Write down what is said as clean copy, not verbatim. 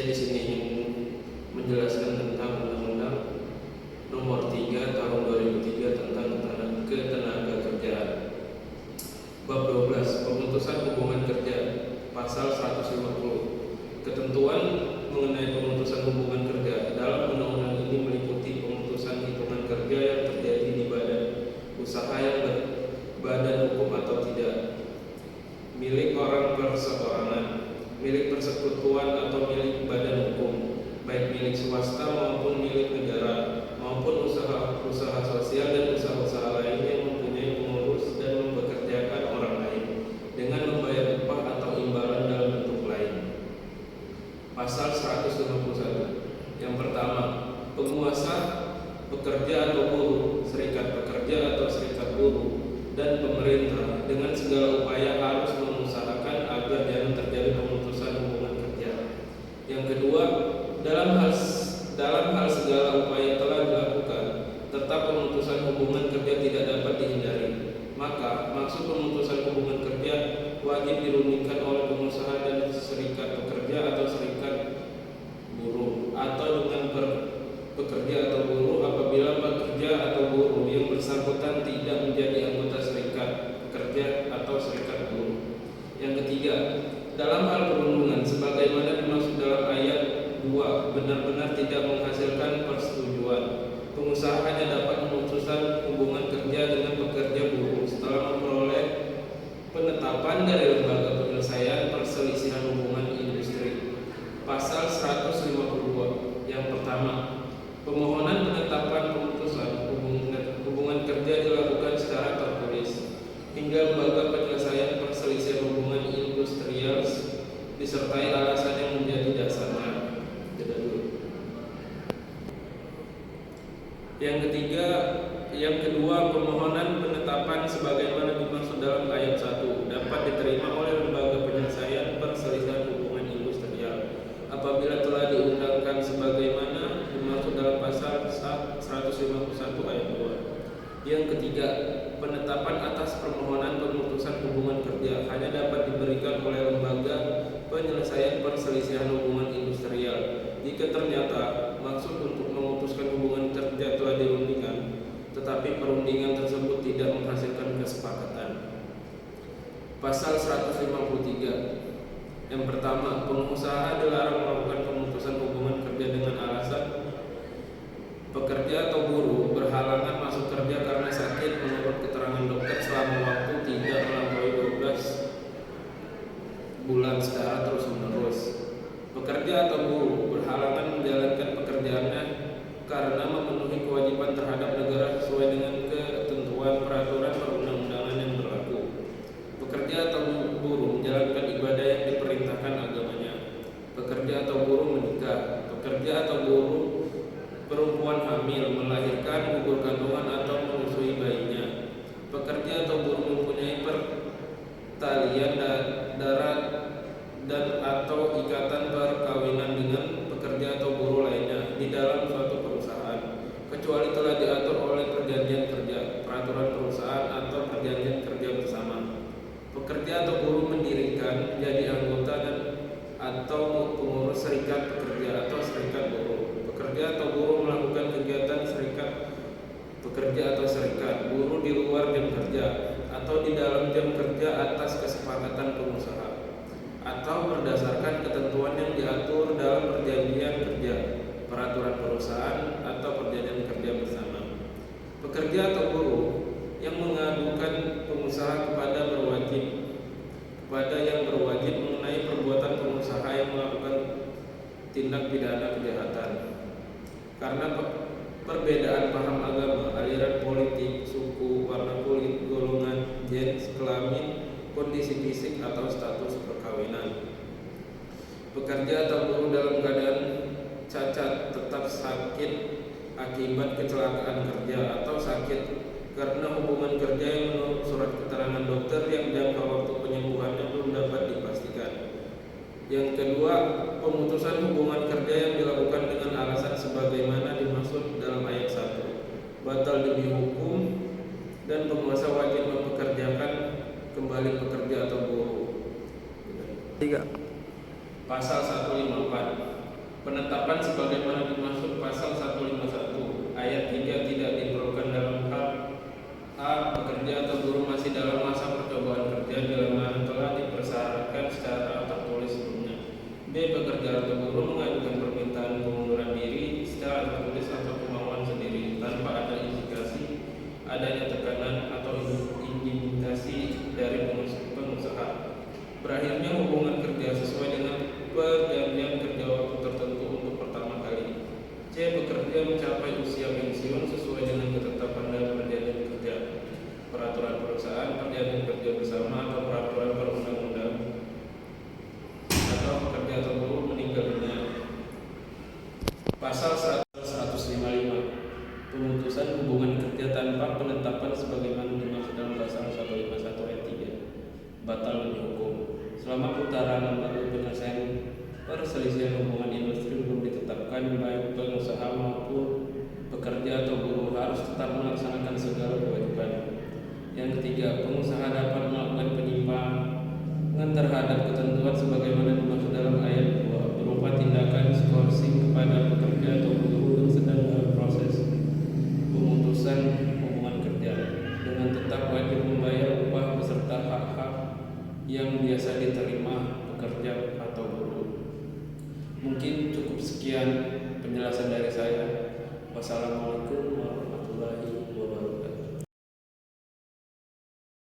Saya di sini ingin menjelaskan tentang Undang-Undang Nomor 3 Tahun 2003 tentang Ketenagakerjaan. Bab 12, Pemutusan Hubungan Kerja, Pasal 150. Ketentuan mengenai pemutusan hubungan kerja dalam undang-undang ini meliputi pemutusan hitungan kerja yang terjadi di badan usaha yang berbadan hukum atau tidak, milik orang perseorangan, milik persekutuan atau milik badan hukum, baik milik swasta maupun milik negara, maupun usaha-usaha sosial dan usaha-usaha lain yang mempunyai pengurus dan mempekerjakan orang lain dengan membayar upah atau imbalan dalam bentuk lain. Pasal 151. Yang pertama, penguasa, pekerja atau buruh, serikat pekerja atau serikat buruh, dan pemerintah dengan segala upaya harus mengusahakan agar jangan terjadi pemutusan hubungan kerja. Yang kedua, dalam hal segala upaya telah dilakukan, tetap pemutusan hubungan kerja tidak dapat dihindari. Maka maksud pemutusan hubungan kerja wajib dirundingkan oleh pengusaha dan serikat pekerja atau serikat buruh, atau dengan pekerja atau buruh apabila pekerja atau buruh yang bersangkutan tidak menjadi anggota serikat pekerja atau serikat buruh. Yang ketiga, dalam hal perundungan sebagaimana dimaksud dalam ayat 2 benar-benar tidak menghasilkan persetujuan, pengusaha hanya dapat memutuskan hubungan kerja dengan pekerja buruh setelah memperoleh penetapan dari lembaga penyelesaian perselisihan hubungan industri. Pasal 152. Yang pertama, pemohonan penetapan pemutusan hubungan kerja dilakukan secara tertulis hingga lembaga penyelesaian perselisihan hubungan industrial disertai alasan yang menjadi dasarnya. Yang kedua, pemohonan penetapan sebagaimana dimaksud dalam ayat 1 dapat diterima oleh lembaga penyelesaian perselisihan hubungan industrial apabila telah diundangkan sebagaimana dimaksud dalam pasal 151 ayat 2. Yang ketiga, penetapan atas permohonan pemutusan hubungan kerja hanya dapat diberikan oleh lembaga penyelesaian perselisihan hubungan industrial jika ternyata maksud untuk memutuskan hubungan kerja telah dirundingkan, tetapi perundingan tersebut tidak menghasilkan kesepakatan. Pasal 153. Yang pertama, pengusaha dilarang melakukan pemutusan hubungan kerja dengan alasan pekerja atau buruh berhalangan masuk kerja karena sakit menurut keterangan dokter selama waktu tidak melampaui 12 bulan secara terus-menerus. Pekerja atau buruh berhalangan menjalankan pekerjaannya karena memenuhi kewajiban terhadap negara sesuai dengan ketentuan peraturan perundang-undangan yang berlaku. Pekerja atau buruh menjalankan ibadah yang diperintahkan agamanya. Pekerja atau buruh menikah. Pekerja atau buruh perempuan hamil, melahirkan, gugur kandungan atau menyusui bayinya. Pekerja atau buruh mempunyai pertalian darah dan atau ikatan perkawinan dengan pekerja atau buruh lainnya di dalam suatu perusahaan, kecuali telah diatur oleh perjanjian kerja, peraturan perusahaan atau perjanjian kerja bersama. Pekerja atau buruh mendirikan, menjadi anggota dan atau pengurus serikat pekerja atau serikat buruh. Pekerja atau buruh melakukan kegiatan serikat pekerja atau serikat buruh di luar jam kerja atau di dalam jam kerja atas kesepakatan pengusaha atau berdasarkan ketentuan yang diatur dalam perjanjian kerja, peraturan perusahaan atau perjanjian kerja bersama. Pekerja atau buruh yang mengadukan pengusaha kepada yang berwajib mengenai perbuatan pengusaha yang melakukan tindak pidana kejahatan karena perbedaan paham agama, aliran politik, suku, warna kulit, golongan, jenis kelamin, kondisi fisik atau status perkawinan. Pekerja atau buruh dalam keadaan cacat, tetap sakit akibat kecelakaan kerja atau sakit karena hubungan kerja yang menurut surat keterangan dokter yang jangka waktu penyembuhannya belum dapat dipastikan. Yang kedua, pemutusan hubungan kerja yang dilakukan dengan alasan sebagaimana dimaksud dalam ayat 1, batal demi hukum dan penguasa wajib mempekerjakan kembali pekerja atau buruh. 3. Pasal 154. Penetapan sebagaimana dimaksud pasal 151 ayat 3 tidak diperlukan dalam hal A. Pekerja atau buruh masih dalam masa percobaan kerja bila mana telah dipersyaratkan secara tertulis sebelumnya. B. Pekerja atau buruh mengajukan permintaan pengunduran diri secara tertulis atau kemauan sendiri tanpa ada indikasi adanya tekanan atau intimidasi dari pengusaha. Berakhirnya hubungan kerja sesuai dengan perjanjian kerja waktu tertentu untuk pertama kali. C. Pekerja mencapai usia pensiun sesuai dengan ketetapan dalam perjanjian kerja, peraturan perusahaan, perjanjian kerja bersama atau peraturan perundang-undang, atau pekerja atau buruh meninggal dunia. Pasal 155 pemutusan hubungan kerja tanpa penetapan sebagaimana dimaksud dalam pasal 151 ayat 3 batal demi hukum. Selama putaran lembaga penyelesaian perselisihan hubungan industri belum ditetapkan, baik pengusaha maupun pekerja atau buruh harus tetap melaksanakan segala kewajiban. Yang ketiga, pengusaha dapat melakukan penyimpangan terhadap ketentuan sebagaimana dimaksud dalam ayat 2 berupa tindakan skorsing kepada pekerja atau buruh yang sedang dalam proses pemutusan hubungan kerja dengan tetap wajib membayar upah beserta hak-hak yang biasa diterima pekerja atau buruh. Mungkin cukup sekian penjelasan dari saya. Wassalamualaikum warahmatullahi wabarakatuh.